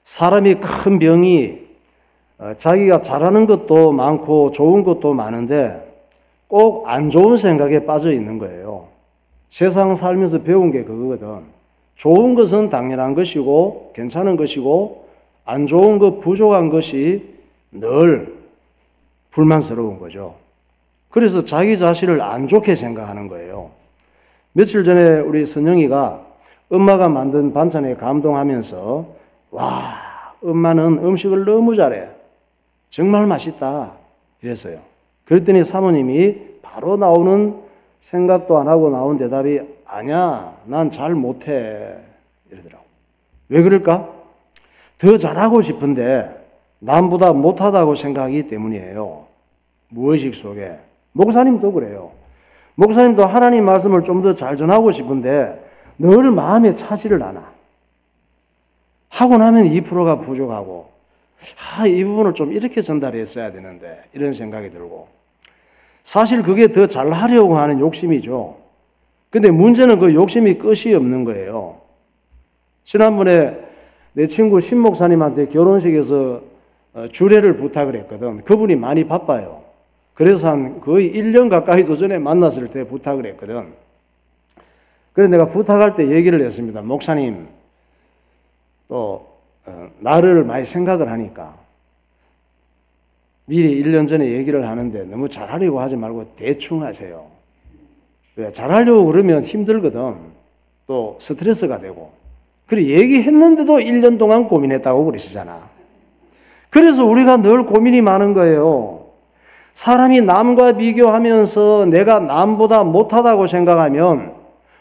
사람이 큰 병이 자기가 잘하는 것도 많고 좋은 것도 많은데 꼭 안 좋은 생각에 빠져 있는 거예요. 세상 살면서 배운 게 그거거든. 좋은 것은 당연한 것이고 괜찮은 것이고 안 좋은 것, 부족한 것이 늘 불만스러운 거죠. 그래서 자기 자신을 안 좋게 생각하는 거예요. 며칠 전에 우리 선영이가 엄마가 만든 반찬에 감동하면서 와, 엄마는 음식을 너무 잘해. 정말 맛있다. 이랬어요. 그랬더니 사모님이 바로 나오는 생각도 안 하고 나온 대답이 아니야, 난 잘 못해. 이러더라고. 왜 그럴까? 더 잘하고 싶은데 남보다 못하다고 생각하기 때문이에요. 무의식 속에. 목사님도 그래요. 목사님도 하나님 말씀을 좀 더 잘 전하고 싶은데 늘 마음에 차지를 않아. 하고 나면 2%가 부족하고 이 부분을 좀 이렇게 전달했어야 되는데 이런 생각이 들고 사실 그게 더 잘하려고 하는 욕심이죠. 근데 문제는 그 욕심이 끝이 없는 거예요. 지난번에 내 친구 신 목사님한테 결혼식에서 주례를 부탁을 했거든. 그분이 많이 바빠요. 그래서 한 거의 1년 가까이도 전에 만났을 때 부탁을 했거든. 그래서 내가 부탁할 때 얘기를 했습니다. 목사님, 또 나를 많이 생각을 하니까 미리 1년 전에 얘기를 하는데 너무 잘하려고 하지 말고 대충 하세요. 왜? 잘하려고 그러면 힘들거든. 또 스트레스가 되고. 그래 얘기했는데도 1년 동안 고민했다고 그러시잖아. 그래서 우리가 늘 고민이 많은 거예요. 사람이 남과 비교하면서 내가 남보다 못하다고 생각하면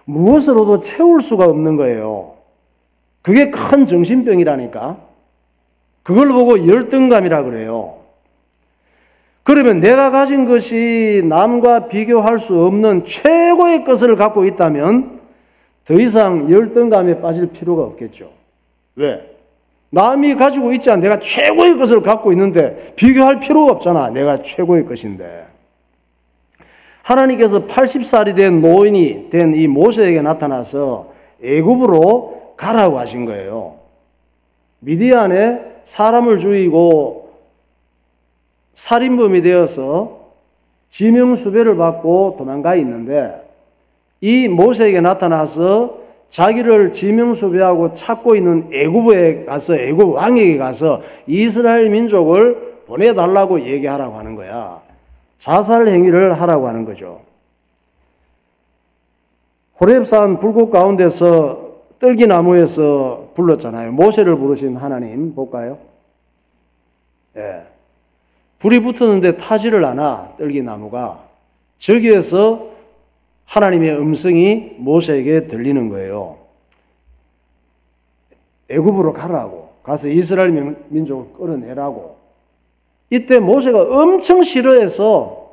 무엇으로도 채울 수가 없는 거예요. 그게 큰 정신병이라니까. 그걸 보고 열등감이라 그래요. 그러면 내가 가진 것이 남과 비교할 수 없는 최고의 것을 갖고 있다면 더 이상 열등감에 빠질 필요가 없겠죠. 왜? 남이 가지고 있지 않아. 내가 최고의 것을 갖고 있는데 비교할 필요가 없잖아. 내가 최고의 것인데. 하나님께서 80살이 된 노인이 된 이 모세에게 나타나서 애굽으로 가라고 하신 거예요. 미디안에 사람을 죽이고 살인범이 되어서 지명수배를 받고 도망가 있는데 이 모세에게 나타나서 자기를 지명수배하고 찾고 있는 애굽에 가서 애굽 왕에게 가서 이스라엘 민족을 보내달라고 얘기하라고 하는 거야. 자살 행위를 하라고 하는 거죠. 호렙산 불꽃 가운데서 떨기나무에서 불렀잖아요. 모세를 부르신 하나님 볼까요? 예. 불이 붙었는데 타지를 않아 떨기나무가. 저기에서 하나님의 음성이 모세에게 들리는 거예요. 애굽으로 가라고. 가서 이스라엘 민족을 끌어내라고. 이때 모세가 엄청 싫어해서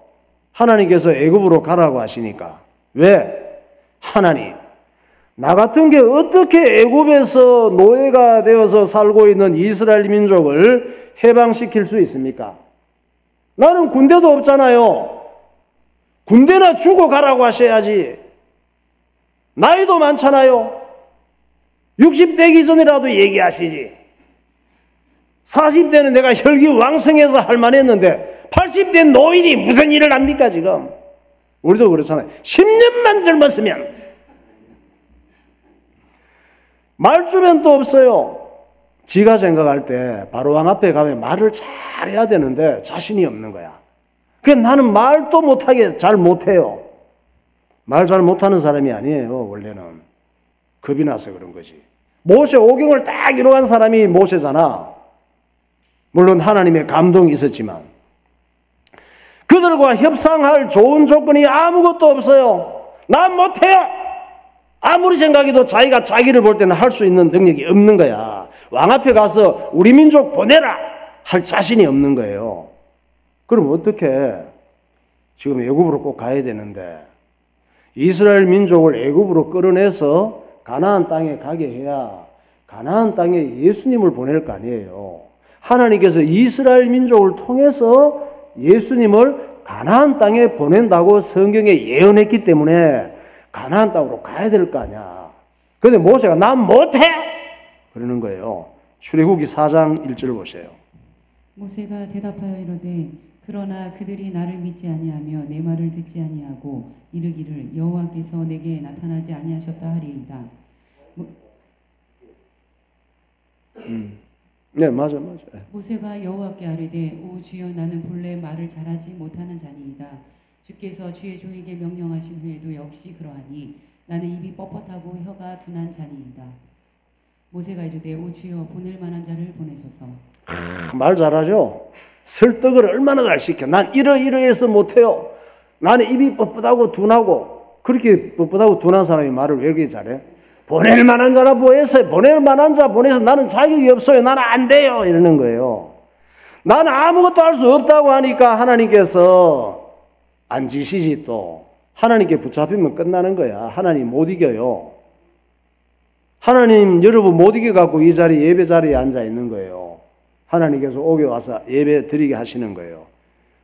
하나님께서 애굽으로 가라고 하시니까. 왜? 하나님, 나 같은 게 어떻게 애굽에서 노예가 되어서 살고 있는 이스라엘 민족을 해방시킬 수 있습니까? 나는 군대도 없잖아요. 군대나 주고 가라고 하셔야지. 나이도 많잖아요. 60대기 전이라도 얘기하시지. 40대는 내가 혈기왕성해서 할 만했는데 80대 노인이 무슨 일을 합니까 지금? 우리도 그렇잖아요. 10년만 젊었으면. 말주변도 없어요. 지가 생각할 때 바로왕 앞에 가면 말을 잘해야 되는데 자신이 없는 거야. 그래서 나는 말도 못하게 잘 못해요. 말 잘 못하는 사람이 아니에요. 원래는 겁이 나서 그런 거지. 모세 오경을 딱 이뤄간 사람이 모세잖아. 물론 하나님의 감동이 있었지만 그들과 협상할 좋은 조건이 아무것도 없어요. 난 못해요. 아무리 생각해도 자기가 자기를 볼 때는 할 수 있는 능력이 없는 거야. 왕 앞에 가서 우리 민족 보내라 할 자신이 없는 거예요. 그럼 어떻게? 지금 애굽으로 꼭 가야 되는데 이스라엘 민족을 애굽으로 끌어내서 가나안 땅에 가게 해야 가나안 땅에 예수님을 보낼 거 아니에요. 하나님께서 이스라엘 민족을 통해서 예수님을 가나안 땅에 보낸다고 성경에 예언했기 때문에 가나안 땅으로 가야 될 거 아니야. 그런데 모세가 난 못해! 그러는 거예요. 출애굽기 4장 1절 보세요. 모세가 대답하여 이르되 그러나 그들이 나를 믿지 아니하며 내 말을 듣지 아니하고 이르기를 여호와께서 내게 나타나지 아니하셨다 하리이다. 네, 맞아. 모세가 여호와께 아뢰되 오 주여 나는 본래 말을 잘하지 못하는 자니이다. 주께서 주의 종에게 명령하신 후에도 역시 그러하니 나는 입이 뻣뻣하고 혀가 둔한 자니이다. 모세가 이르되 오 주여 보낼 만한 자를 보내소서. 말 잘하죠? 설득을 얼마나 잘 시켜. 난 이러해서 못해요. 나는 입이 뻣뻣하고 둔하고. 그렇게 뻣뻣하고 둔한 사람이 말을 왜 그렇게 잘해? 보낼 만한 자라 보내서 보낼 만한 자 보내서 나는 자격이 없어요. 나는 안 돼요. 이러는 거예요. 나는 아무것도 할 수 없다고 하니까 하나님께서 안 지시지 또. 하나님께 붙잡히면 끝나는 거야. 하나님 못 이겨요. 하나님 여러분 못 이겨갖고 이 자리 예배 자리에 앉아 있는 거예요. 하나님께서 오게 와서 예배 드리게 하시는 거예요.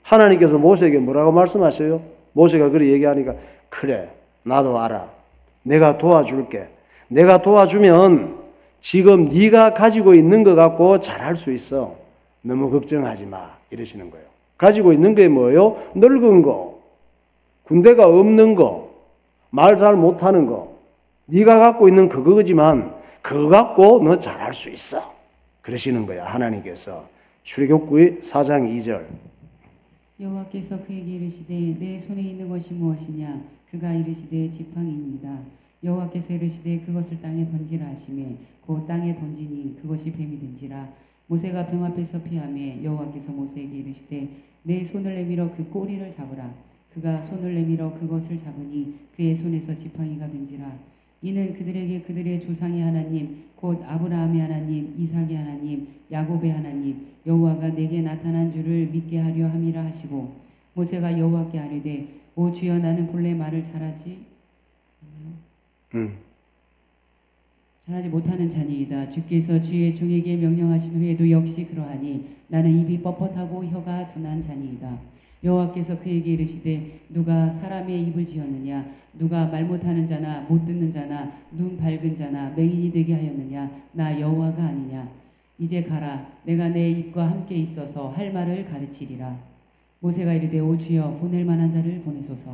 하나님께서 모세에게 뭐라고 말씀하셔요? 모세가 그렇게 얘기하니까 그래 나도 알아. 내가 도와줄게. 내가 도와주면 지금 네가 가지고 있는 것 갖고 잘할 수 있어. 너무 걱정하지 마. 이러시는 거예요. 가지고 있는 게 뭐예요? 늙은 거, 군대가 없는 거, 말 잘 못하는 거. 네가 갖고 있는 그거지만 그거 갖고 너 잘할 수 있어. 그러시는 거야. 하나님께서. 출애굽기 4장 2절. 여호와께서 그에게 이르시되 내 손에 있는 것이 무엇이냐? 그가 이르시되 지팡이니이다. 여호와께서 이르시되 그것을 땅에 던지라 하시매 곧 땅에 던지니 그것이 뱀이 된지라. 모세가 뱀 앞에서 피하매 여호와께서 모세에게 이르시되 내 손을 내밀어 그 꼬리를 잡으라. 그가 손을 내밀어 그것을 잡으니 그의 손에서 지팡이가 된지라. 이는 그들에게 그들의 조상의 하나님 곧 아브라함의 하나님 이삭의 하나님 야곱의 하나님 여호와가 내게 나타난 줄을 믿게 하려 함이라 하시고 모세가 여호와께 아뢰되 오 주여 나는 본래 말을 잘하지 못하는 자니이다. 주께서 주의 종에게 명령하신 후에도 역시 그러하니 나는 입이 뻣뻣하고 혀가 둔한 자니이다. 여호와께서 그에게 이르시되 누가 사람의 입을 지었느냐? 누가 말 못하는 자나 못 듣는 자나 눈 밝은 자나 맹인이 되게 하였느냐? 나 여호와가 아니냐? 이제 가라. 내가 내 입과 함께 있어서 할 말을 가르치리라. 모세가 이르되 오 주여 보낼 만한 자를 보내소서.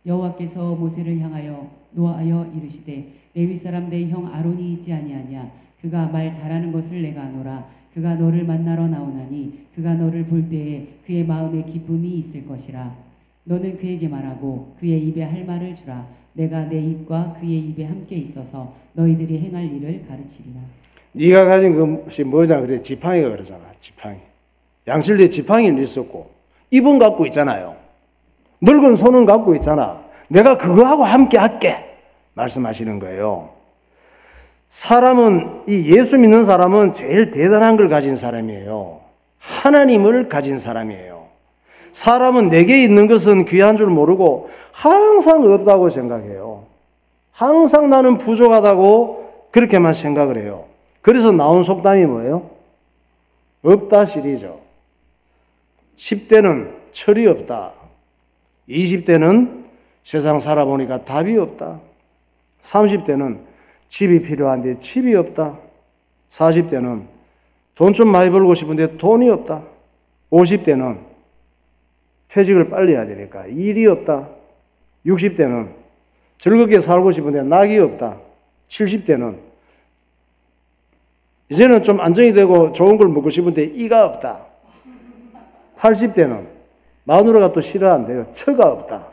여호와께서 모세를 향하여 노하여 이르시되 레위 사람 내 형 아론이 있지 아니하냐? 그가 말 잘하는 것을 내가 아노라. 그가 너를 만나러 나오나니 그가 너를 볼 때에 그의 마음에 기쁨이 있을 것이라. 너는 그에게 말하고 그의 입에 할 말을 주라. 내가 내 입과 그의 입에 함께 있어서 너희들이 행할 일을 가르치리라. 네가 가진 것이 뭐냐 그래? 지팡이가 그러잖아. 지팡이. 양실대에 지팡이는 있었고 입은 갖고 있잖아요. 늙은 손은 갖고 있잖아. 내가 그거하고 함께 할게 말씀하시는 거예요. 사람은 이 예수 믿는 사람은 제일 대단한 걸 가진 사람이에요. 하나님을 가진 사람이에요. 사람은 내게 있는 것은 귀한 줄 모르고 항상 없다고 생각해요. 항상 나는 부족하다고 그렇게만 생각을 해요. 그래서 나온 속담이 뭐예요? 없다 시리죠. 10대는 철이 없다. 20대는 세상 살아보니까 답이 없다. 30대는 집이 필요한데 집이 없다. 40대는 돈 좀 많이 벌고 싶은데 돈이 없다. 50대는 퇴직을 빨리 해야 되니까 일이 없다. 60대는 즐겁게 살고 싶은데 낙이 없다. 70대는 이제는 좀 안정이 되고 좋은 걸 먹고 싶은데 이가 없다. 80대는 마누라가 또 싫어한대요. 처가 없다.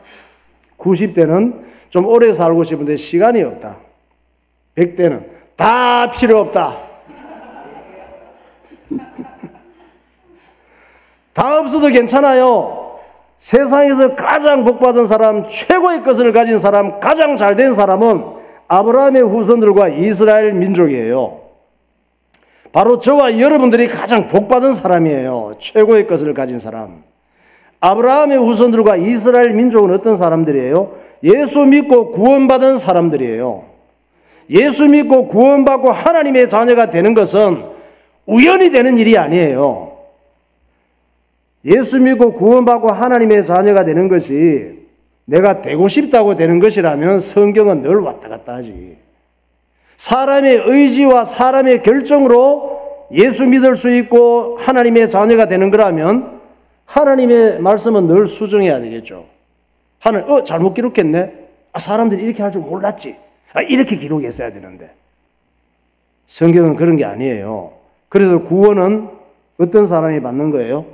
90대는 좀 오래 살고 싶은데 시간이 없다. 100대는 다 필요 없다. 다 없어도 괜찮아요. 세상에서 가장 복받은 사람, 최고의 것을 가진 사람, 가장 잘된 사람은 아브라함의 후손들과 이스라엘 민족이에요. 바로 저와 여러분들이 가장 복받은 사람이에요. 최고의 것을 가진 사람. 아브라함의 후손들과 이스라엘 민족은 어떤 사람들이에요? 예수 믿고 구원받은 사람들이에요. 예수 믿고 구원받고 하나님의 자녀가 되는 것은 우연히 되는 일이 아니에요. 예수 믿고 구원받고 하나님의 자녀가 되는 것이 내가 되고 싶다고 되는 것이라면 성경은 늘 왔다 갔다 하지. 사람의 의지와 사람의 결정으로 예수 믿을 수 있고 하나님의 자녀가 되는 거라면 하나님의 말씀은 늘 수정해야 되겠죠. 하나님, 잘못 기록했네? 사람들이 이렇게 할 줄 몰랐지. 이렇게 기록했어야 되는데. 성경은 그런 게 아니에요. 그래서 구원은 어떤 사람이 받는 거예요?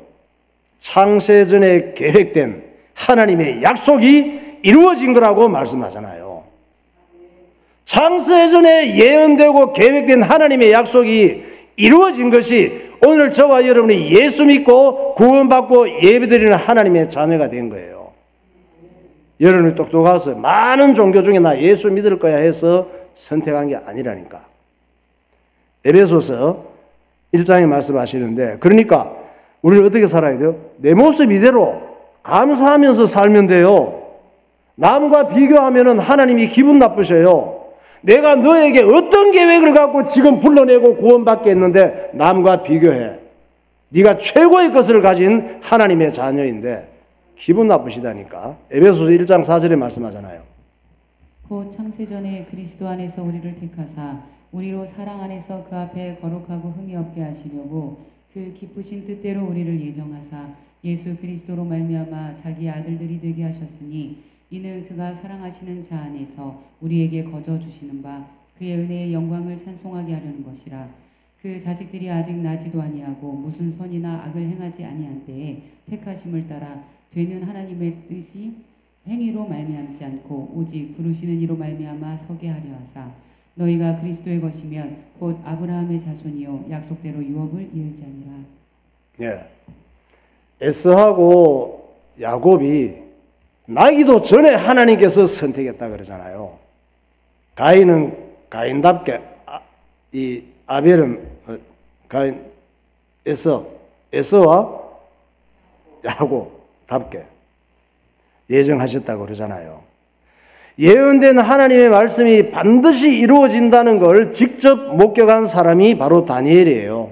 창세전에 계획된 하나님의 약속이 이루어진 거라고 말씀하잖아요. 창세전에 예언되고 계획된 하나님의 약속이 이루어진 것이 오늘 저와 여러분이 예수 믿고 구원받고 예배드리는 하나님의 자녀가 된 거예요. 여러분이 똑똑해서 많은 종교 중에 나 예수 믿을 거야 해서 선택한 게 아니라니까. 에베소서 1장에 말씀하시는데, 그러니까 우리는 어떻게 살아야 돼요? 내 모습 이대로 감사하면서 살면 돼요. 남과 비교하면 하나님이 기분 나쁘셔요. 내가 너에게 어떤 계획을 갖고 지금 불러내고 구원받게 했는데 남과 비교해. 네가 최고의 것을 가진 하나님의 자녀인데 기분 나쁘시다니까. 에베소서 1장 4절에 말씀하잖아요. 곧 창세전에 그리스도 안에서 우리를 택하사 우리로 사랑 안에서 그 앞에 거룩하고 흠이 없게 하시려고 그 기쁘신 뜻대로 우리를 예정하사 예수 그리스도로 말미암아 자기 아들들이 되게 하셨으니 이는 그가 사랑하시는 자 안에서 우리에게 거저 주시는 바 그의 은혜의 영광을 찬송하게 하려는 것이라. 그 자식들이 아직 나지도 아니하고 무슨 선이나 악을 행하지 아니한 때에 택하심을 따라 되는 하나님의 뜻이 행위로 말미암지 않고 오직 부르시는 이로 말미암아 서게 하려 하사 너희가 그리스도의 것이면 곧 아브라함의 자손이요 약속대로 유업을 이을자니라. 예, 에서하고 야곱이 나기도 전에 하나님께서 선택했다 그러잖아요. 가인은 가인답게, 이 아벨은 가인, 에서와 야곱답게 예정하셨다고 그러잖아요. 예언된 하나님의 말씀이 반드시 이루어진다는 걸 직접 목격한 사람이 바로 다니엘이에요.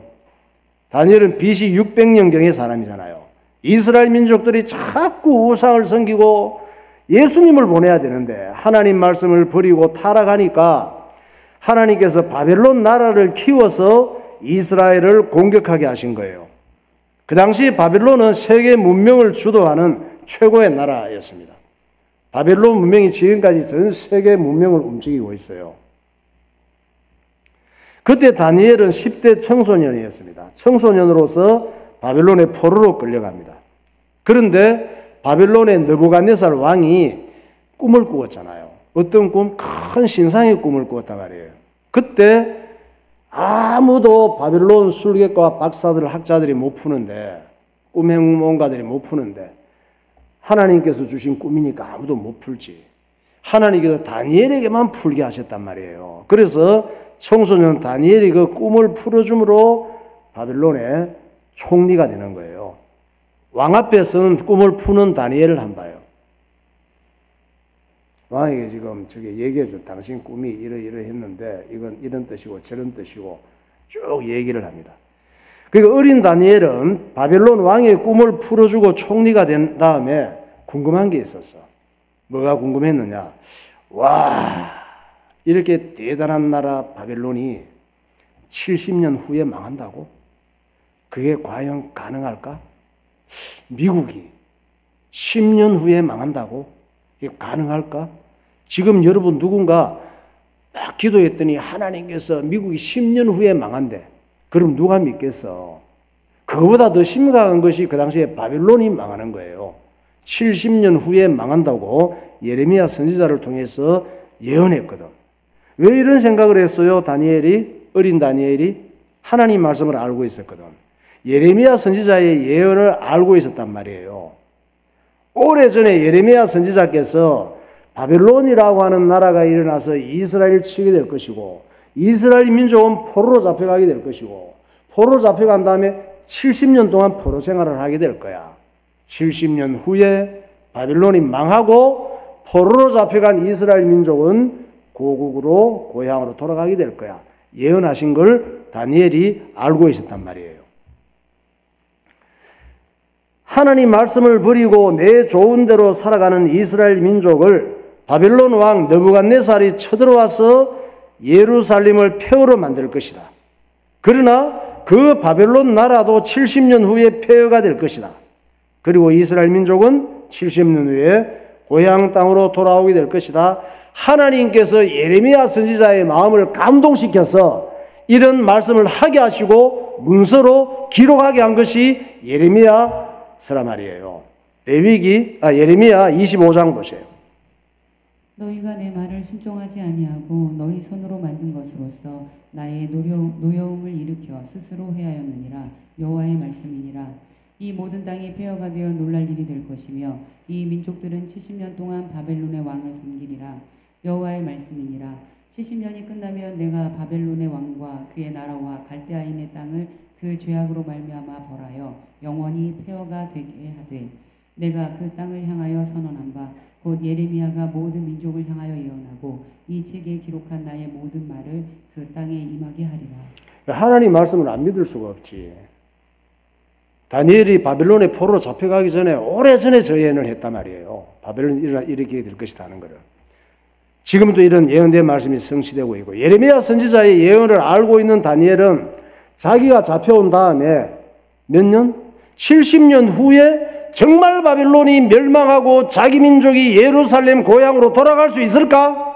다니엘은 BC 600년경의 사람이잖아요. 이스라엘 민족들이 자꾸 우상을 섬기고 예수님을 보내야 되는데 하나님 말씀을 버리고 타락하니까 하나님께서 바벨론 나라를 키워서 이스라엘을 공격하게 하신 거예요. 그 당시 바벨론은 세계 문명을 주도하는 최고의 나라였습니다. 바벨론 문명이 지금까지 전 세계 문명을 움직이고 있어요. 그때 다니엘은 10대 청소년이었습니다. 청소년으로서 바벨론의 포로로 끌려갑니다. 그런데 바벨론의 느부갓네살 왕이 꿈을 꾸었잖아요. 어떤 꿈? 큰 신상의 꿈을 꾸었단 말이에요. 그때 아무도 바벨론 술객과 박사들, 학자들이 못 푸는데, 꿈행몽가들이 못 푸는데 하나님께서 주신 꿈이니까 아무도 못 풀지. 하나님께서 다니엘에게만 풀게 하셨단 말이에요. 그래서 청소년 다니엘이 그 꿈을 풀어줌으로 바벨론의 총리가 되는 거예요. 왕 앞에서는 꿈을 푸는 다니엘을 한 봐요. 왕에게 지금 저게 얘기해줘. 당신 꿈이 이러이러했는데 이건 이런 뜻이고 저런 뜻이고 쭉 얘기를 합니다. 그러니까 어린 다니엘은 바벨론 왕의 꿈을 풀어주고 총리가 된 다음에 궁금한 게 있었어. 뭐가 궁금했느냐? 와, 이렇게 대단한 나라 바벨론이 70년 후에 망한다고? 그게 과연 가능할까? 미국이 10년 후에 망한다고? 이게 가능할까? 지금 여러분 누군가 딱 기도했더니 하나님께서 미국이 10년 후에 망한대. 그럼 누가 믿겠어? 그거보다 더 심각한 것이 그 당시에 바벨론이 망하는 거예요. 70년 후에 망한다고 예레미야 선지자를 통해서 예언했거든. 왜 이런 생각을 했어요? 다니엘이, 어린 다니엘이 하나님 말씀을 알고 있었거든. 예레미야 선지자의 예언을 알고 있었단 말이에요. 오래전에 예레미야 선지자께서 바벨론이라고 하는 나라가 일어나서 이스라엘을 치게 될 것이고 이스라엘 민족은 포로로 잡혀가게 될 것이고 포로로 잡혀간 다음에 70년 동안 포로 생활을 하게 될 거야. 70년 후에 바벨론이 망하고 포로로 잡혀간 이스라엘 민족은 고국으로 고향으로 돌아가게 될 거야. 예언하신 걸 다니엘이 알고 있었단 말이에요. 하나님 말씀을 버리고 내 좋은 대로 살아가는 이스라엘 민족을 바벨론 왕 느부갓네살이 쳐들어와서 예루살렘을 폐허로 만들 것이다. 그러나 그 바벨론 나라도 70년 후에 폐허가 될 것이다. 그리고 이스라엘 민족은 70년 후에 고향 땅으로 돌아오게 될 것이다. 하나님께서 예레미야 선지자의 마음을 감동시켜서 이런 말씀을 하게 하시고 문서로 기록하게 한 것이 예레미야서라 말이에요. 예레미야 25장 보세요. 너희가 내 말을 순종하지 아니하고 너희 손으로 만든 것으로서 나의 노여움을 일으켜 스스로 해하였느니라. 여호와의 말씀이니라. 이 모든 땅이 폐허가 되어 놀랄 일이 될 것이며 이 민족들은 70년 동안 바벨론의 왕을 섬기리라. 여호와의 말씀이니라. 70년이 끝나면 내가 바벨론의 왕과 그의 나라와 갈대아인의 땅을 그 죄악으로 말미암아 벌하여 영원히 폐허가 되게 하되 내가 그 땅을 향하여 선언한 바 곧 예레미야가 모든 민족을 향하여 예언하고 이 책에 기록한 나의 모든 말을 그 땅에 임하게 하리라. 하나님 말씀을 안 믿을 수가 없지. 다니엘이 바벨론의 포로로 잡혀가기 전에 오래전에 저 예언을 했단 말이에요. 바벨론이 일으키게 될 것이다 하는 거를. 지금도 이런 예언된 말씀이 성취되고 있고, 예레미야 선지자의 예언을 알고 있는 다니엘은 자기가 잡혀온 다음에 몇 년? 70년 후에 정말 바벨론이 멸망하고 자기 민족이 예루살렘 고향으로 돌아갈 수 있을까?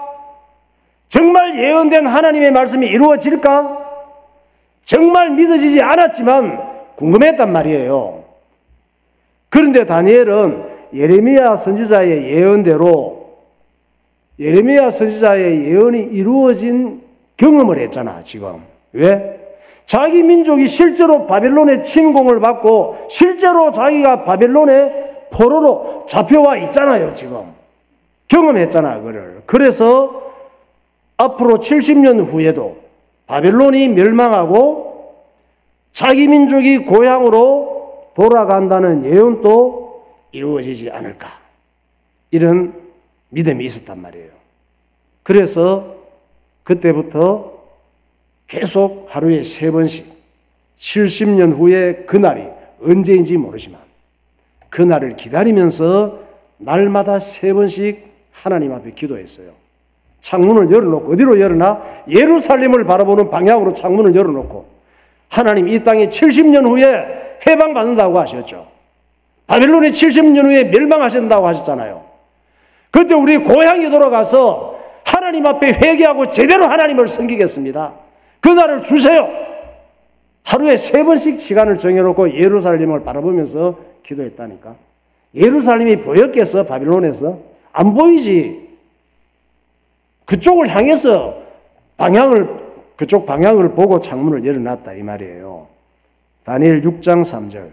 정말 예언된 하나님의 말씀이 이루어질까? 정말 믿어지지 않았지만 궁금했단 말이에요. 그런데 다니엘은 예레미야 선지자의 예언대로 예레미야 선지자의 예언이 이루어진 경험을 했잖아, 지금. 왜? 자기 민족이 실제로 바벨론의 침공을 받고 실제로 자기가 바벨론의 포로로 잡혀와 있잖아요, 지금. 경험했잖아, 그거를. 그래서 앞으로 70년 후에도 바벨론이 멸망하고 자기 민족이 고향으로 돌아간다는 예언도 이루어지지 않을까. 이런 믿음이 있었단 말이에요. 그래서 그때부터 계속 하루에 3번씩 70년 후에 그날이 언제인지 모르지만 그날을 기다리면서 날마다 3번씩 하나님 앞에 기도했어요. 창문을 열어놓고, 어디로 열어놔? 예루살렘을 바라보는 방향으로 창문을 열어놓고, 하나님 이 땅이 70년 후에 해방받는다고 하셨죠. 바벨론이 70년 후에 멸망하신다고 하셨잖아요. 그때 우리 고향에 돌아가서 하나님 앞에 회개하고 제대로 하나님을 섬기겠습니다. 그날을 주세요. 하루에 3번씩 시간을 정해놓고 예루살렘을 바라보면서 기도했다니까. 예루살렘이 보였겠어? 바빌론에서? 안 보이지. 그쪽을 향해서 그쪽 방향을 보고 창문을 열어놨다 이 말이에요. 다니엘 6장 3절.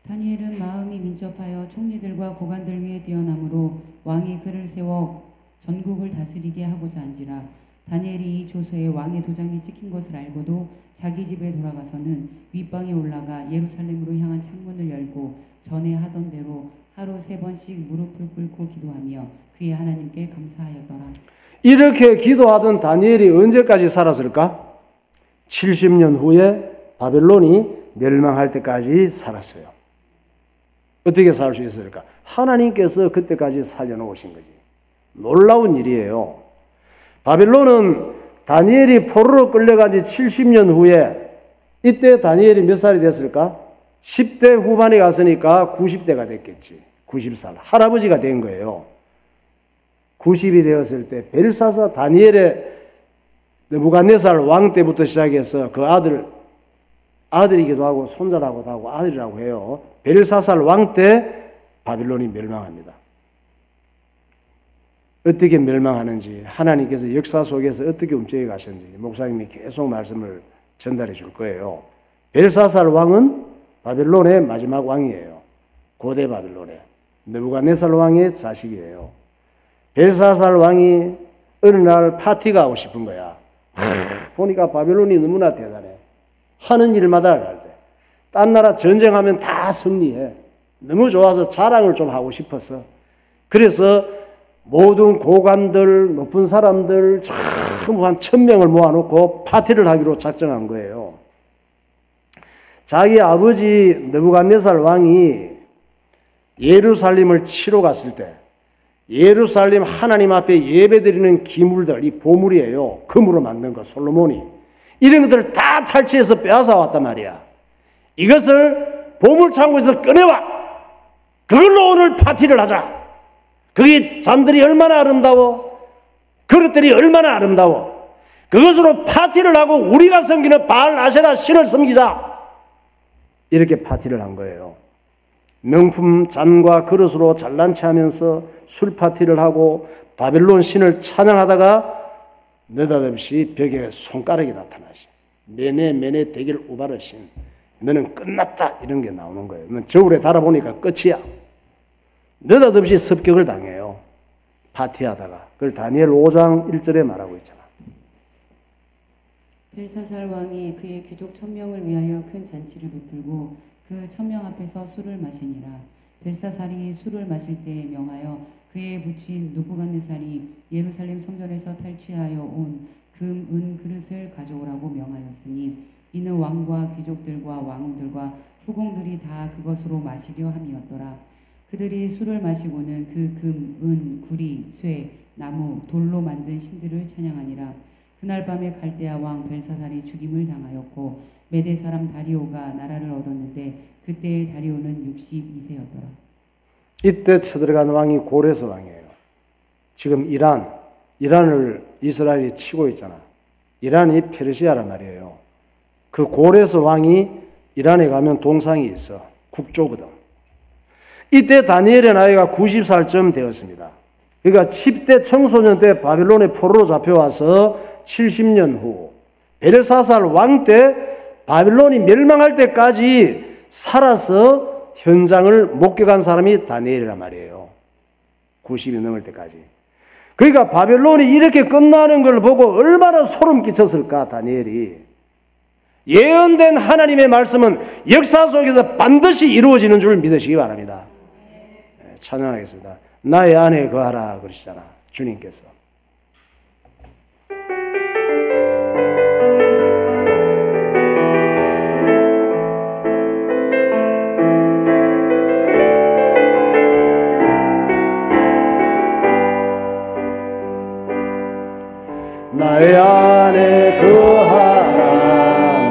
다니엘은 마음이 민첩하여 총리들과 고관들 위에 뛰어남으로 왕이 그를 세워 전국을 다스리게 하고자 한지라. 다니엘이 이 조서에 왕의 도장이 찍힌 것을 알고도 자기 집에 돌아가서는 윗방에 올라가 예루살렘으로 향한 창문을 열고 전에 하던 대로 하루 3번씩 무릎을 꿇고 기도하며 그의 하나님께 감사하였더라. 이렇게 기도하던 다니엘이 언제까지 살았을까? 70년 후에 바벨론이 멸망할 때까지 살았어요. 어떻게 살 수 있을까? 하나님께서 그때까지 살려놓으신 거지. 놀라운 일이에요. 바벨론은 다니엘이 포로로 끌려간 지 70년 후에 이때 다니엘이 몇 살이 됐을까? 10대 후반에 갔으니까 90대가 됐겠지. 90살. 할아버지가 된 거예요. 90이 되었을 때 벨사사 다니엘의 느부갓네살 왕 때부터 시작해서 그 아들이기도 하고 손자라고도 하고 아들이라고 해요. 벨사살 왕 때 바빌론이 멸망합니다. 어떻게 멸망하는지 하나님께서 역사 속에서 어떻게 움직여 가셨는지 목사님이 계속 말씀을 전달해 줄 거예요. 벨사살 왕은 바빌론의 마지막 왕이에요. 고대 바빌론의 느부갓네살 왕의 자식이에요. 벨사살 왕이 어느 날 파티가 하고 싶은 거야. 보니까 바빌론이 너무나 대단해. 하는 일마다 할 때. 딴 나라 전쟁하면 다 승리해. 너무 좋아서 자랑을 좀 하고 싶었어. 그래서 모든 고관들, 높은 사람들 전부 한 1000명을 모아놓고 파티를 하기로 작정한 거예요. 자기 아버지 느부갓네살 왕이 예루살렘을 치러 갔을 때 예루살렘 하나님 앞에 예배드리는 기물들, 이 보물이에요. 금으로 만든 거, 솔로몬이. 이런 것들을 다 탈취해서 빼앗아 왔단 말이야. 이것을 보물창고에서 꺼내와. 그걸로 오늘 파티를 하자. 그게 잔들이 얼마나 아름다워. 그릇들이 얼마나 아름다워. 그것으로 파티를 하고 우리가 섬기는 바알 아세라 신을 섬기자. 이렇게 파티를 한 거예요. 명품 잔과 그릇으로 잘난 체하면서 술 파티를 하고 바벨론 신을 찬양하다가 느닷없이 벽에 손가락이 나타나시. 매네 대길 우바르신. 너는 끝났다. 이런 게 나오는 거예요. 넌 저울에 달아보니까 끝이야. 느닷없이 습격을 당해요. 파티하다가. 그걸 다니엘 5장 1절에 말하고 있잖아. 벨사살 왕이 그의 귀족 1000명을 위하여 큰 잔치를 베풀고 그 1000명 앞에서 술을 마시니라. 벨사살이 술을 마실 때에 명하여 그의 부친 느부갓네살이 예루살렘 성전에서 탈취하여 온 금, 은 그릇을 가져오라고 명하였으니 이는 왕과 귀족들과 왕들과 후궁들이 다 그것으로 마시려 함이었더라. 그들이 술을 마시고는 그 금, 은, 구리, 쇠, 나무, 돌로 만든 신들을 찬양하니라. 그날 밤에 갈대아 왕 벨사살이 죽임을 당하였고 메대 사람 다리오가 나라를 얻었는데 그때의 다리오는 62세였더라. 이때 쳐들어간 왕이 고레스 왕이에요. 지금 이란을 이스라엘이 치고 있잖아. 이란이 페르시아란 말이에요. 그 고레스 왕이 이란에 가면 동상이 있어. 국조거든. 이때 다니엘의 나이가 90살쯤 되었습니다. 그러니까 10대 청소년 때 바벨론의 포로로 잡혀와서 70년 후 벨사살 왕 때 바벨론이 멸망할 때까지 살아서 현장을 목격한 사람이 다니엘이란 말이에요. 90이 넘을 때까지. 그러니까 바벨론이 이렇게 끝나는 걸 보고 얼마나 소름 끼쳤을까, 다니엘이. 예언된 하나님의 말씀은 역사 속에서 반드시 이루어지는 줄 믿으시기 바랍니다. 찬양하겠습니다. 나의 안에 거하라 그러시잖아, 주님께서. 나의 안에 거하라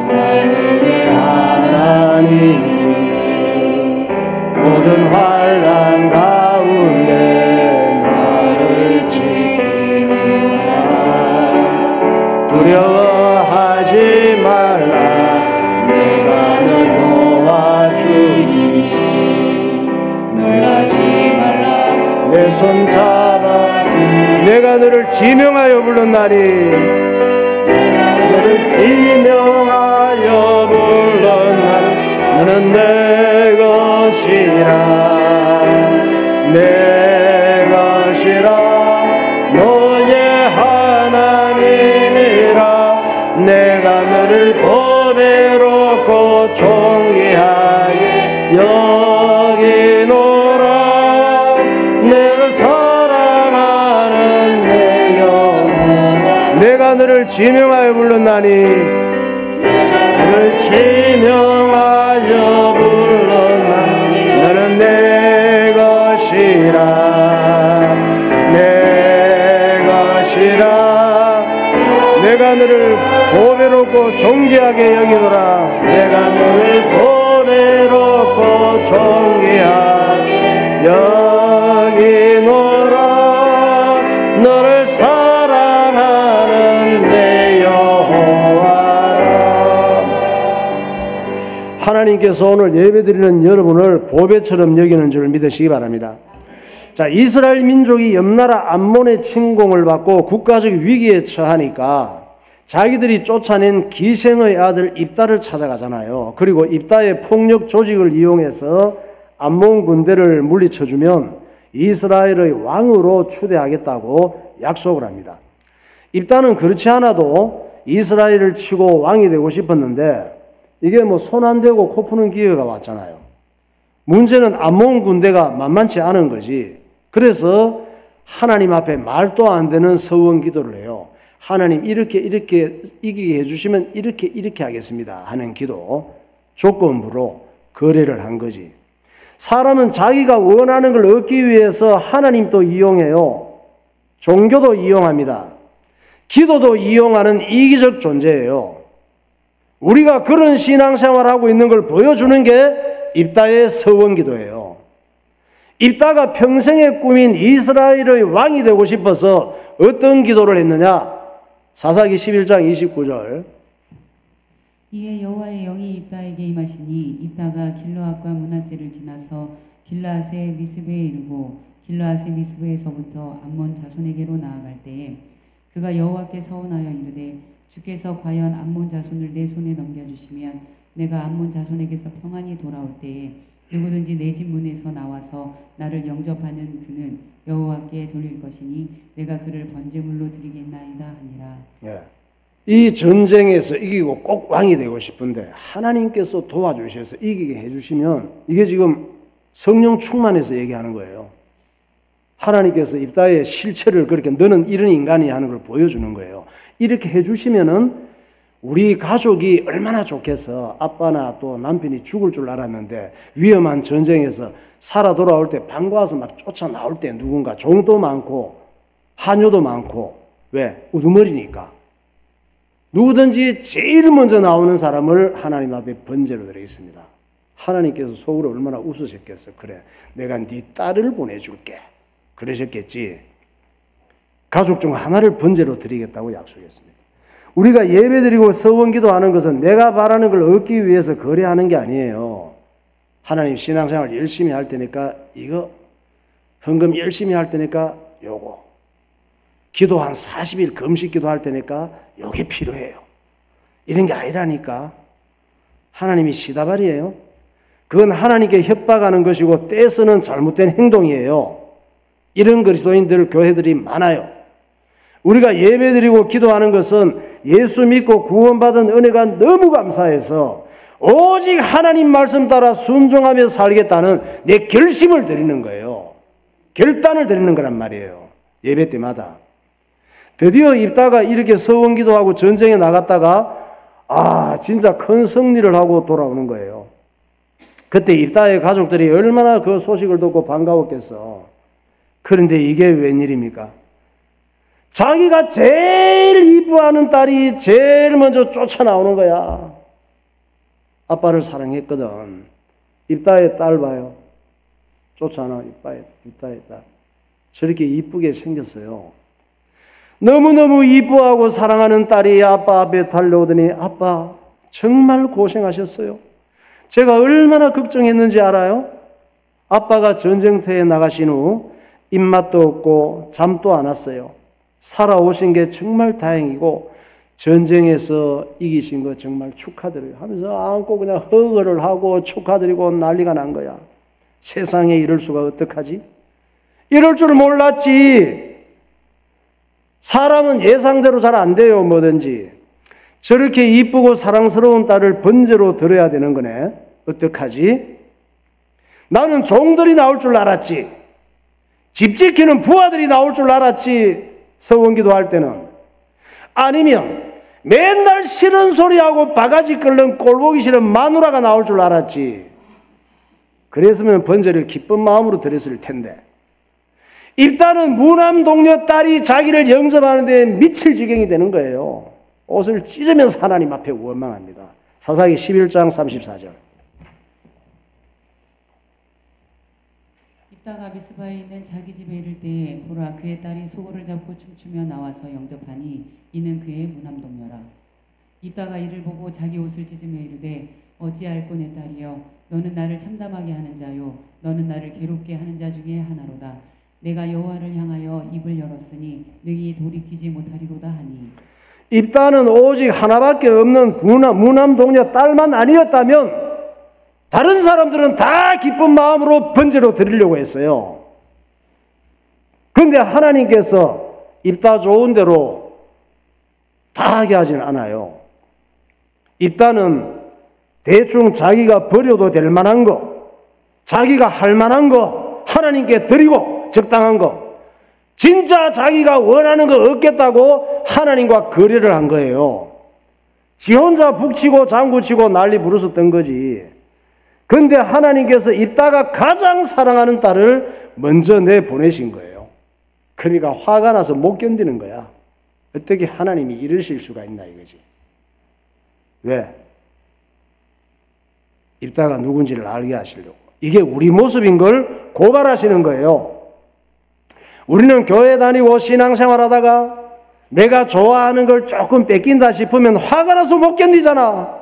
나의 하나님 모든 환난 가운데 나를 지키는 자 두려워하지 말라 내가 널 도와주니 놀라지 말라 내 손 잡아주니 내가 너를 지명하여 불렀나니 너를 지명하여 불렀나니 너는 내 것이라 내 것이라 너의 하나님이라 내가 너를 보배롭고 존귀하게 여기노라 내가 사랑하는 내 영혼아 내가 너를 지명하여 불렀나니 너를 지명하여 불렀나니 너는 내 것이라 내 것이라 내가 너를 보배롭고 존귀하게 여기노라 내가 너를 보배롭고 존귀하게 여기노라 너를 사랑하는 내 여호와라. 하나님께서 오늘 예배드리는 여러분을 보배처럼 여기는 줄 믿으시기 바랍니다. 자, 이스라엘 민족이 옆나라 암몬의 침공을 받고 국가적 위기에 처하니까 자기들이 쫓아낸 기생의 아들 입다를 찾아가잖아요. 그리고 입다의 폭력 조직을 이용해서 암몬 군대를 물리쳐주면 이스라엘의 왕으로 추대하겠다고 약속을 합니다. 입다는 그렇지 않아도 이스라엘을 치고 왕이 되고 싶었는데 이게 뭐 손 안 대고 코 푸는 기회가 왔잖아요. 문제는 암몬 군대가 만만치 않은 거지. 그래서 하나님 앞에 말도 안 되는 서원 기도를 해요. 하나님 이렇게 이기게 해주시면 이렇게 하겠습니다 하는 기도 조건부로 거래를 한 거지. 사람은 자기가 원하는 걸 얻기 위해서 하나님도 이용해요. 종교도 이용합니다. 기도도 이용하는 이기적 존재예요. 우리가 그런 신앙생활하고 있는 걸 보여주는 게 입다의 서원기도예요. 입다가 평생의 꿈인 이스라엘의 왕이 되고 싶어서 어떤 기도를 했느냐? 사사기 11장 29절. 이에 여호와의 영이 입다에게 임하시니 입다가 길르앗과 므낫세를 지나서 길르앗의 미스베에 이르고 길르앗의 미스베에서부터 암몬 자손에게로 나아갈 때에 그가 여호와께 서원하여 이르되 주께서 과연 암몬 자손을 내 손에 넘겨주시면 내가 암몬 자손에게서 평안히 돌아올 때에 누구든지 내 집 문에서 나와서 나를 영접하는 그는 여호와께 돌릴 것이니 내가 그를 번제물로 드리겠나이다 하니라. 예. 이 전쟁에서 이기고 꼭 왕이 되고 싶은데 하나님께서 도와주셔서 이기게 해주시면 이게 지금 성령 충만해서 얘기하는 거예요. 하나님께서 입다의 실체를 그렇게 너는 이런 인간이 하는 걸 보여주는 거예요. 이렇게 해주시면은 우리 가족이 얼마나 좋겠어. 아빠나 또 남편이 죽을 줄 알았는데 위험한 전쟁에서 살아 돌아올 때 반가워서 막 쫓아 나올 때 누군가 종도 많고 한유도 많고 왜? 우두머리니까. 누구든지 제일 먼저 나오는 사람을 하나님 앞에 번제로 드리겠습니다. 하나님께서 속으로 얼마나 웃으셨겠어. 그래, 내가 네 딸을 보내줄게. 그러셨겠지. 가족 중 하나를 번제로 드리겠다고 약속했습니다. 우리가 예배드리고 서원기도하는 것은 내가 바라는 걸 얻기 위해서 거래하는 게 아니에요. 하나님 신앙생활 열심히 할 테니까 이거, 헌금 열심히 할 테니까 요거, 기도 한 40일 금식 기도할 테니까 요게 필요해요. 이런 게 아니라니까. 하나님이 시다발이에요. 그건 하나님께 협박하는 것이고 떼쓰는 잘못된 행동이에요. 이런 그리스도인들 교회들이 많아요. 우리가 예배드리고 기도하는 것은 예수 믿고 구원받은 은혜가 너무 감사해서 오직 하나님 말씀 따라 순종하며 살겠다는 내 결심을 드리는 거예요. 결단을 드리는 거란 말이에요. 예배 때마다. 드디어 입다가 이렇게 서원기도하고 전쟁에 나갔다가 진짜 큰 승리를 하고 돌아오는 거예요. 그때 입다의 가족들이 얼마나 그 소식을 듣고 반가웠겠어. 그런데 이게 웬일입니까? 자기가 제일 이뻐하는 딸이 제일 먼저 쫓아나오는 거야. 아빠를 사랑했거든. 입다의 딸 봐요. 쫓아나 입다의 딸. 저렇게 이쁘게 생겼어요. 너무너무 이뻐하고 사랑하는 딸이 아빠 앞에 달려오더니 아빠 정말 고생하셨어요. 제가 얼마나 걱정했는지 알아요? 아빠가 전쟁터에 나가신 후 입맛도 없고 잠도 안 왔어요. 살아오신 게 정말 다행이고 전쟁에서 이기신 거 정말 축하드려요 하면서 안고 그냥 허거를 하고 축하드리고 난리가 난 거야. 세상에 이럴 수가 어떡하지? 이럴 줄 몰랐지. 사람은 예상대로 잘 안 돼요. 뭐든지. 저렇게 이쁘고 사랑스러운 딸을 번제로 드려야 되는 거네. 어떡하지? 나는 종들이 나올 줄 알았지. 집 지키는 부하들이 나올 줄 알았지. 서원기도 할 때는. 아니면 맨날 싫은 소리하고 바가지 끓는 꼴보기 싫은 마누라가 나올 줄 알았지. 그랬으면 번제를 기쁜 마음으로 드렸을 텐데. 입다는 무남 동료 딸이 자기를 영접하는데 미칠 지경이 되는 거예요. 옷을 찢으면서 하나님 앞에 원망합니다. 사사기 11장 34절. 입다가 미스바에 있는 자기 집에 이를 때에 보라 그의 딸이 소고를 잡고 춤추며 나와서 영접하니 이는 그의 무남동녀라. 입다가 이를 보고 자기 옷을 찢으며 이르되 어찌할꼬 내 딸이여 너는 나를 참담하게 하는 자요 너는 나를 괴롭게 하는 자 중에 하나로다. 내가 여호와를 향하여 입을 열었으니 능히 돌이키지 못하리로다 하니. 입다는 오직 하나밖에 없는 무남 동녀 딸만 아니었다면 다른 사람들은 다 기쁜 마음으로 번제로 드리려고 했어요. 그런데 하나님께서 입다 좋은 대로 다 하게 하진 않아요. 입다는 대충 자기가 버려도 될 만한 거, 자기가 할 만한 거 하나님께 드리고 적당한 거, 진짜 자기가 원하는 거 얻겠다고 하나님과 거래를 한 거예요. 지 혼자 북치고 장구치고 난리 부르셨던 거지. 그런데 하나님께서 입다가 가장 사랑하는 딸을 먼저 내보내신 거예요. 그러니까 화가 나서 못 견디는 거야. 어떻게 하나님이 이러실 수가 있나 이거지. 왜? 입다가 누군지를 알게 하시려고. 이게 우리 모습인 걸 고발하시는 거예요. 우리는 교회 다니고 신앙생활하다가 내가 좋아하는 걸 조금 뺏긴다 싶으면 화가 나서 못 견디잖아.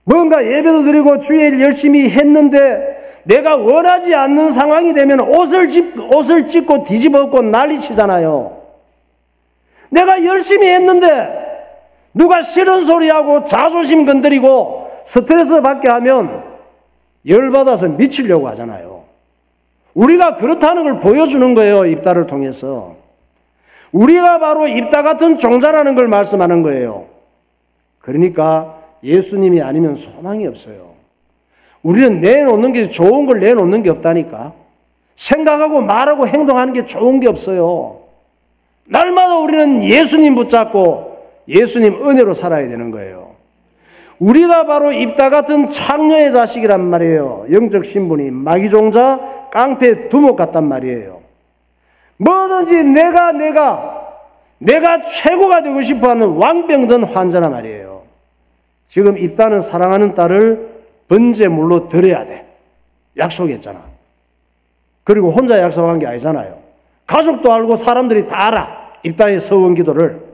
뭔가 예배도 드리고 주일 열심히 했는데 내가 원하지 않는 상황이 되면 옷을 찢고 뒤집어엎고 난리치잖아요. 내가 열심히 했는데 누가 싫은 소리하고 자존심 건드리고 스트레스 받게 하면 열받아서 미치려고 하잖아요. 우리가 그렇다는 걸 보여주는 거예요. 입다를 통해서. 우리가 바로 입다 같은 종자라는 걸 말씀하는 거예요. 그러니까 예수님이 아니면 소망이 없어요. 우리는 내놓는 게 좋은 걸 내놓는 게 없다니까. 생각하고 말하고 행동하는 게 좋은 게 없어요. 날마다 우리는 예수님 붙잡고 예수님 은혜로 살아야 되는 거예요. 우리가 바로 입다 같은 창녀의 자식이란 말이에요. 영적 신분이 마귀종자, 깡패, 두목 같단 말이에요. 뭐든지 내가 최고가 되고 싶어하는 왕병든 환자란 말이에요. 지금 입다는 사랑하는 딸을 번제물로 드려야 돼. 약속했잖아. 그리고 혼자 약속한 게 아니잖아요. 가족도 알고 사람들이 다 알아. 입다의 서원 기도를.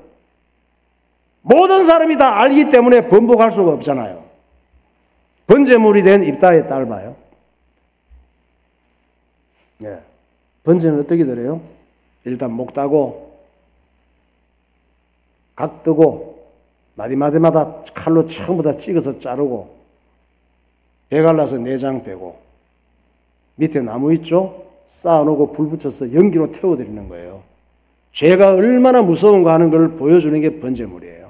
모든 사람이 다 알기 때문에 번복할 수가 없잖아요. 번제물이 된 입다의 딸 봐요. 예. 번제는 어떻게 드려요? 일단 목 따고 각 뜨고 마디마디마다 칼로 처음부 다 찍어서 자르고 배 갈라서 내장 빼고 밑에 나무 있죠? 쌓아놓고 불 붙여서 연기로 태워드리는 거예요. 죄가 얼마나 무서운가 하는 걸 보여주는 게 번제물이에요.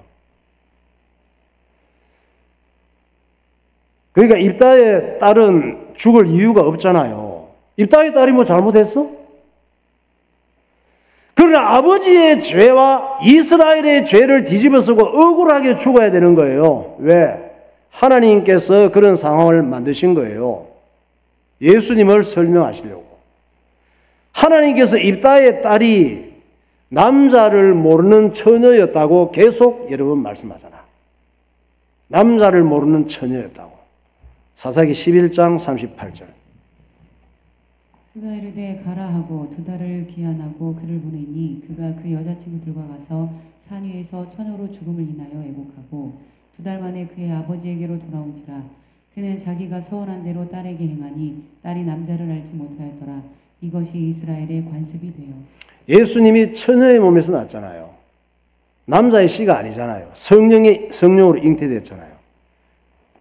그러니까 입다의 딸은 죽을 이유가 없잖아요. 입다의 딸이 뭐 잘못했어? 그러나 아버지의 죄와 이스라엘의 죄를 뒤집어 쓰고 억울하게 죽어야 되는 거예요. 왜? 하나님께서 그런 상황을 만드신 거예요. 예수님을 설명하시려고. 하나님께서 입다의 딸이 남자를 모르는 처녀였다고 계속 여러 번 말씀하잖아. 남자를 모르는 처녀였다고. 사사기 11장 38절. 그가 이르되 가라 하고 2달을 기한하고 그를 보내니 그가 그 여자친구들과 가서 산 위에서 처녀로 죽음을 인하여 애곡하고 2달 만에 그의 아버지에게로 돌아온지라. 그는 자기가 서원한 대로 딸에게 행하니 딸이 남자를 알지 못하였더라. 이것이 이스라엘의 관습이 되어. 예수님이 처녀의 몸에서 났잖아요. 남자의 씨가 아니잖아요. 성령으로 잉태됐잖아요.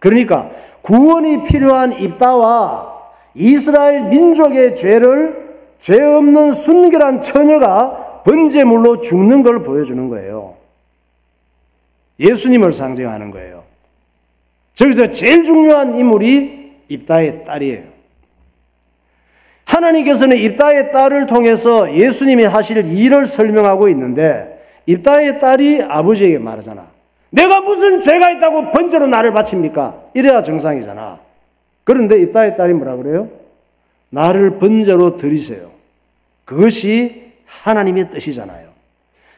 그러니까 구원이 필요한 입다와 이스라엘 민족의 죄를 죄 없는 순결한 처녀가 번제물로 죽는 걸 보여주는 거예요. 예수님을 상징하는 거예요. 저기서 제일 중요한 인물이 입다의 딸이에요. 하나님께서는 입다의 딸을 통해서 예수님이 하실 일을 설명하고 있는데 입다의 딸이 아버지에게 말하잖아. 내가 무슨 죄가 있다고 번제로 나를 바칩니까? 이래야 정상이잖아. 그런데 입다의 딸이 뭐라 그래요? 나를 번제로 드리세요. 그것이 하나님의 뜻이잖아요.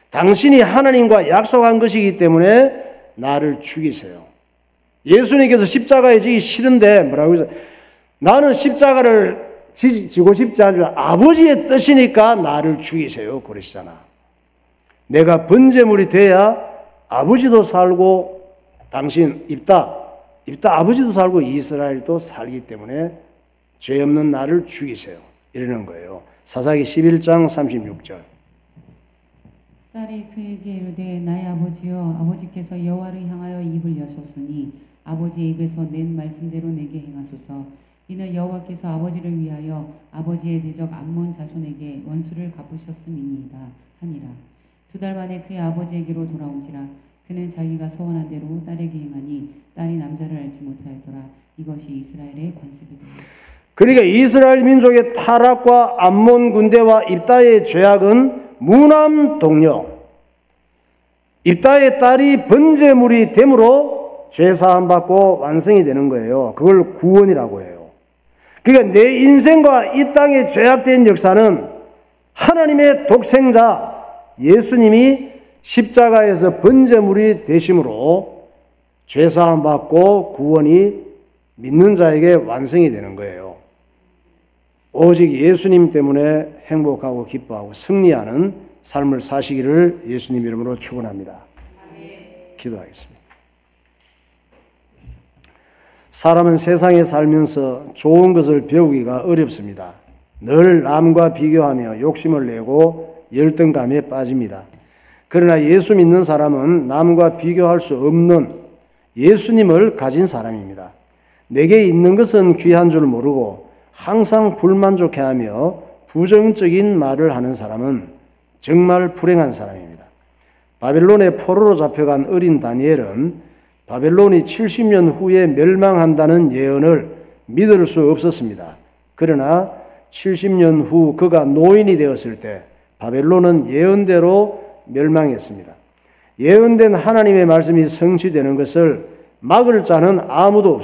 당신이 하나님과 약속한 것이기 때문에 나를 죽이세요. 예수님께서 십자가에 지기 싫은데 뭐라고 했어요? 나는 십자가를 지고 싶지 않은 줄 아버지의 뜻이니까 나를 죽이세요. 그러시잖아. 내가 번제물이 돼야 아버지도 살고 당신 입다 아버지도 살고 이스라엘도 살기 때문에 죄 없는 나를 죽이세요. 이러는 거예요. 사사기 11장 36절. 딸이 그에게 이르되 나의 아버지여 아버지께서 여호와를 향하여 입을 여셨으니 아버지의 입에서 낸 말씀대로 내게 행하소서. 이는 여호와께서 아버지를 위하여 아버지의 대적 암몬 자손에게 원수를 갚으셨음이니이다 하니라. 2달 만에 그의 아버지에게로 돌아온지라. 그는 자기가 서원한 대로 딸에게 행하니 딸이 남자를 알지 못하였더라. 이것이 이스라엘의 관습이다. 그러니까 이스라엘 민족의 타락과 암몬 군대와 입다의 죄악은 무남 동료. 입다의 딸이 번제물이 됨으로 죄사함 받고 완성이 되는 거예요. 그걸 구원이라고 해요. 그러니까 내 인생과 이 땅의 죄악된 역사는 하나님의 독생자 예수님이 십자가에서 번제물이 되심으로 죄사함 받고 구원이 믿는 자에게 완성이 되는 거예요. 오직 예수님 때문에 행복하고 기뻐하고 승리하는 삶을 사시기를 예수님 이름으로 축원합니다. 기도하겠습니다. 사람은 세상에 살면서 좋은 것을 배우기가 어렵습니다. 늘 남과 비교하며 욕심을 내고 열등감에 빠집니다. 그러나 예수 믿는 사람은 남과 비교할 수 없는 예수님을 가진 사람입니다. 내게 있는 것은 귀한 줄 모르고 항상 불만족해하며 부정적인 말을 하는 사람은 정말 불행한 사람입니다. 바벨론의 포로로 잡혀간 어린 다니엘은 바벨론이 70년 후에 멸망한다는 예언을 믿을 수 없었습니다. 그러나 70년 후 그가 노인이 되었을 때 바벨론은 예언대로 멸망했습니다. 예언된 하나님의 말씀이 성취되는 것을 막을 자는 아무도 없습니다.